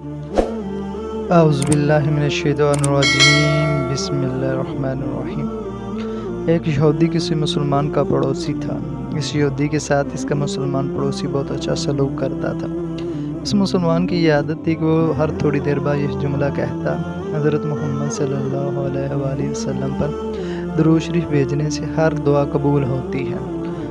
اعوذ باللہ من الشیطان الرجیم، بسم اللہ الرحمن الرحیم۔ ایک یہودی کسی مسلمان کا پڑوسی تھا۔ اس یہودی کے ساتھ اس کا مسلمان پڑوسی بہت اچھا سلوک کرتا تھا۔ اس مسلمان کی یہ عادت تھی کہ وہ ہر تھوڑی دیر بعد یہ جملہ کہتا: حضرت محمد صلی اللہ علیہ وآلہ وسلم پر درود شریف بھیجنے سے ہر دعا قبول ہوتی ہے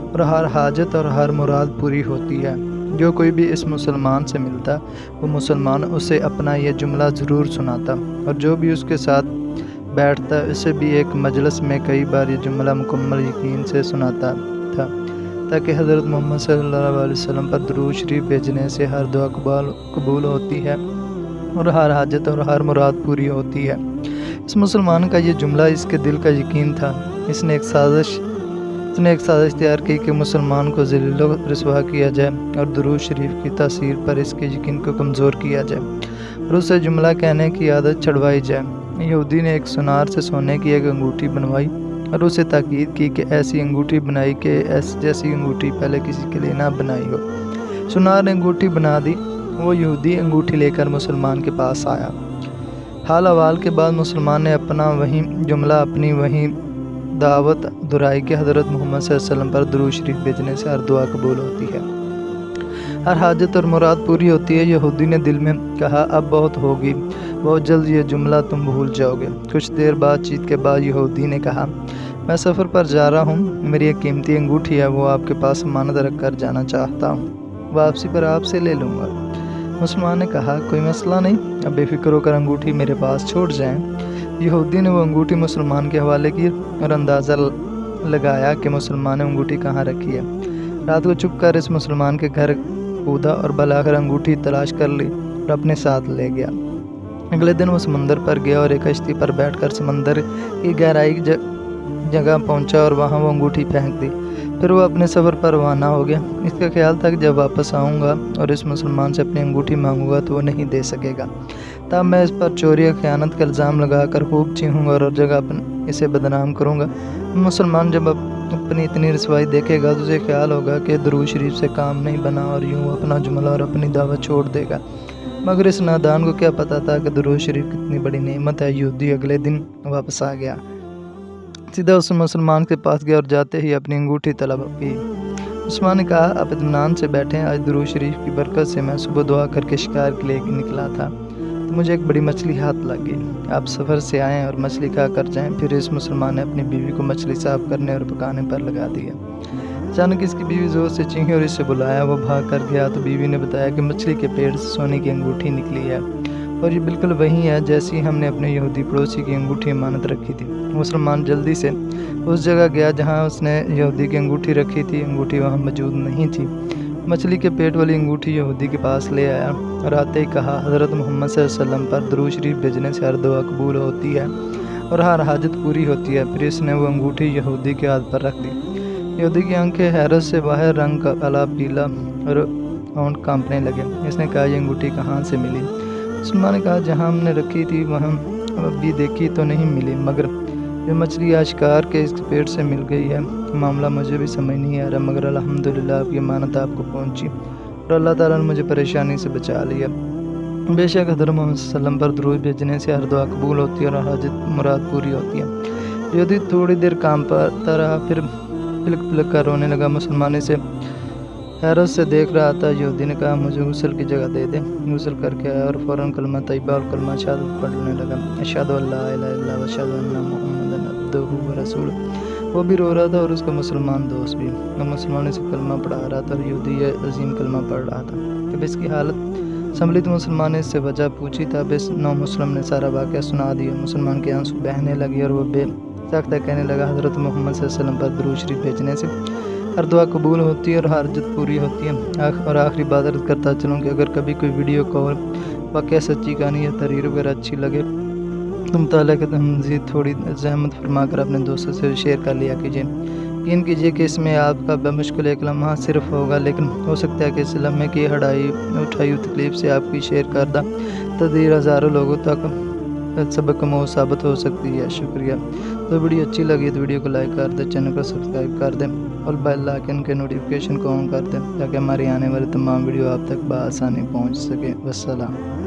اور ہر حاجت اور ہر مراد پوری ہوتی ہے۔ جو کوئی بھی اس مسلمان سے ملتا وہ مسلمان اسے اپنا یہ جملہ ضرور سناتا، اور جو بھی اس کے ساتھ بیٹھتا اسے بھی ایک مجلس میں کئی بار یہ جملہ مکمل یقین سے سناتا تھا، تاکہ حضرت محمد صلی اللہ علیہ وسلم پر درود شریف بھیجنے سے ہر دعا قبول ہوتی ہے اور ہر حاجت اور ہر مراد پوری ہوتی ہے۔ اس مسلمان کا یہ جملہ اس کے دل کا یقین تھا۔ اس نے ایک سازش تیار کی کہ مسلمان کو ذلیل و رسوا کیا جائے اور درود شریف کی تاثیر پر اس کے یقین کو کمزور کیا جائے اور اسے جملہ کہنے کی عادت چھڑوائی جائے۔ یہودی نے ایک سونار سے سونے کی ایک انگوٹھی بنوائی اور اسے تاکید کی کہ ایسی انگوٹھی بنائی کہ جیسی انگوٹھی پہلے کسی کے لیے نہ بنائی ہو۔ سونار نے انگوٹھی بنا دی۔ وہ یہودی انگوٹھی لے کر مسلمان کے پاس آیا۔ حال احوال کے بعد مسلمان نے اپنا وہی جملہ اپنی وہی دعوت دہرائی کہ حضرت محمد صلی اللہ علیہ وسلم پر درود شریف بھیجنے سے ہر دعا قبول ہوتی ہے، ہر حاجت اور مراد پوری ہوتی ہے۔ یہودی نے دل میں کہا: اب بہت ہوگی، بہت جلد یہ جملہ تم بھول جاؤ گے۔ کچھ دیر بات چیت کے بعد یہودی نے کہا: میں سفر پر جا رہا ہوں، میری ایک قیمتی انگوٹھی ہے، وہ آپ کے پاس امانت رکھ کر جانا چاہتا ہوں، واپسی پر آپ سے لے لوں گا۔ مسلمان نے کہا: کوئی مسئلہ نہیں، اب بے فکر ہو کر انگوٹھی میرے پاس چھوڑ جائیں۔ یہودی نے وہ انگوٹھی مسلمان کے حوالے کی اور اندازہ لگایا کہ مسلمان نے انگوٹھی کہاں رکھی ہے۔ رات کو چھپ کر اس مسلمان کے گھر کودا اور بالآخر انگوٹھی تلاش کر لی اور اپنے ساتھ لے گیا۔ اگلے دن وہ سمندر پر گیا اور ایک کشتی پر بیٹھ کر سمندر کی گہرائی جگہ پہنچا اور وہاں وہ انگوٹھی پھینک دی۔ پھر وہ اپنے سفر پر روانہ ہو گیا۔ اس کا خیال تھا کہ جب واپس آؤں گا اور اس مسلمان سے اپنی انگوٹھی مانگوں گا تو وہ نہیں دے سکے گا، تب میں اس پر چوری اور خیانت کا الزام لگا کر خوب چیخوں گا اور ہر جگہ اسے بدنام کروں گا۔ مسلمان جب اپنی اتنی رسوائی دیکھے گا تو اسے خیال ہوگا کہ درود شریف سے کام نہیں بنا اور یوں اپنا جملہ اور اپنی دعوت چھوڑ دے گا، مگر اس نادان کو کیا پتہ تھا کہ درود شریف کتنی بڑی نعمت ہے۔ یہودی اگلے دن واپس آ گیا، سیدھا اس مسلمان کے پاس گیا اور جاتے ہی اپنی انگوٹھی طلب کی۔ مسلمان نے کہا: آپ اطمینان سے بیٹھیں، آج درود شریف کی برکت سے میں صبح دعا کر کے شکار کے لیے نکلا تھا تو مجھے ایک بڑی مچھلی ہاتھ لگ گئی۔ آپ سفر سے آئیں اور مچھلی کھا کر جائیں۔ پھر اس مسلمان نے اپنی بیوی کو مچھلی صاف کرنے اور پکانے پر لگا دیا۔ اچانک اس کی بیوی زور سے چیخی اور اسے بلایا۔ وہ بھاگ کر گیا تو بیوی نے بتایا کہ مچھلی کے پیٹ سے سونے کی انگوٹھی نکلی ہے اور یہ بالکل وہی ہے جیسی ہم نے اپنے یہودی پڑوسی کی انگوٹھی امانت رکھی تھی۔ مسلمان جلدی سے اس جگہ گیا جہاں اس نے یہودی کی انگوٹھی رکھی تھی۔ انگوٹھی وہاں موجود نہیں تھی۔ مچھلی کے پیٹ والی انگوٹھی یہودی کے پاس لے آیا اور آتے ہی کہا: حضرت محمد صلی اللہ علیہ وسلم پر درود شریف بھیجنے سے ہر دعا قبول ہوتی ہے اور ہر حاجت پوری ہوتی ہے۔ پھر اس نے وہ انگوٹھی یہودی کے ہاتھ پر رکھ دی۔ یہودی کی آنکھیں حیرت سے باہر، رنگ کالا پیلا اور ہونٹ کانپنے لگے۔ اس نے کہا: یہ انگوٹھی کہاں سے ملی؟ مسلمان نے کہا: جہاں ہم نے رکھی تھی وہاں بھی دیکھی تو نہیں ملی، مگر یہ مچھلی آج شکار کے اس پیٹ سے مل گئی ہے۔ معاملہ مجھے بھی سمجھ نہیں آ رہا، مگر الحمدللہ آپ کی امانت آپ کو پہنچی اور اللہ تعالیٰ نے مجھے پریشانی سے بچا لیا۔ بے شک حضرت محمد صلی اللہ علیہ وسلم پر درود بھیجنے سے ہر دعا قبول ہوتی ہے اور ہر حاجت مراد پوری ہوتی ہے۔ یہودی تھوڑی دیر کانپتا رہا، پھر پلک پلک کر رونے لگا۔ مسلمان اسے حیرت سے دیکھ رہا تھا۔ یہودی نے کہا: مجھے غسل کی جگہ دے دے۔ غسل کر کے آیا اور فوراً کلمہ طیبہ اور کلمہ شہادت پڑھنے لگا: اشہدو ان لا الہ الا اللہ و اشہدو ان محمدًا عبدہ و رسولہ۔ وہ بھی رو رہا تھا اور اس کا مسلمان دوست بھی، اور مسلمان اسے کلمہ پڑھا رہا تھا اور یہودی یہ عظیم کلمہ پڑھ رہا تھا۔ جب اس کی حالت سنبھلی تو مسلمان نے اس سے وجہ پوچھی، تب اس نو مسلم نے سارا واقعہ سنا دیا۔ مسلمان کے آنسو بہنے لگے اور وہ بے ساختہ کہنے لگا: حضرت محمد صلی اللہ علیہ وسلم پر درود شریف بھیجنے سے ہر دعا قبول ہوتی ہے اور ہر حاجت پوری ہوتی ہے۔ اور آخری بات عرض کرتا چلوں کہ اگر کبھی کوئی ویڈیو کال واقعہ سچی کہانی یا تحریر وغیرہ اچھی لگے تو مطالعہ کے مزید تھوڑی زحمت فرما کر اپنے دوستوں سے شیئر کر لیا کیجیے۔ یقین کیجیے کہ اس میں آپ کا بمشکل ایک لمحہ صرف ہوگا، لیکن ہو سکتا ہے کہ اس لمحے کی اٹھائی ہوئی تکلیف سے آپ کی شیئر کردہ تحریر ہزاروں لوگوں تک سبق مو ثابت ہو سکتی ہے۔ شکریہ۔ تو ویڈیو اچھی لگی تو ویڈیو کو لائک کر دیں، چینل کو سبسکرائب کر دیں اور بیل آئیکن کے نوٹیفیکیشن کو آن کر دیں تاکہ ہماری آنے والی تمام ویڈیو آپ تک بآسانی پہنچ سکے۔ والسلام۔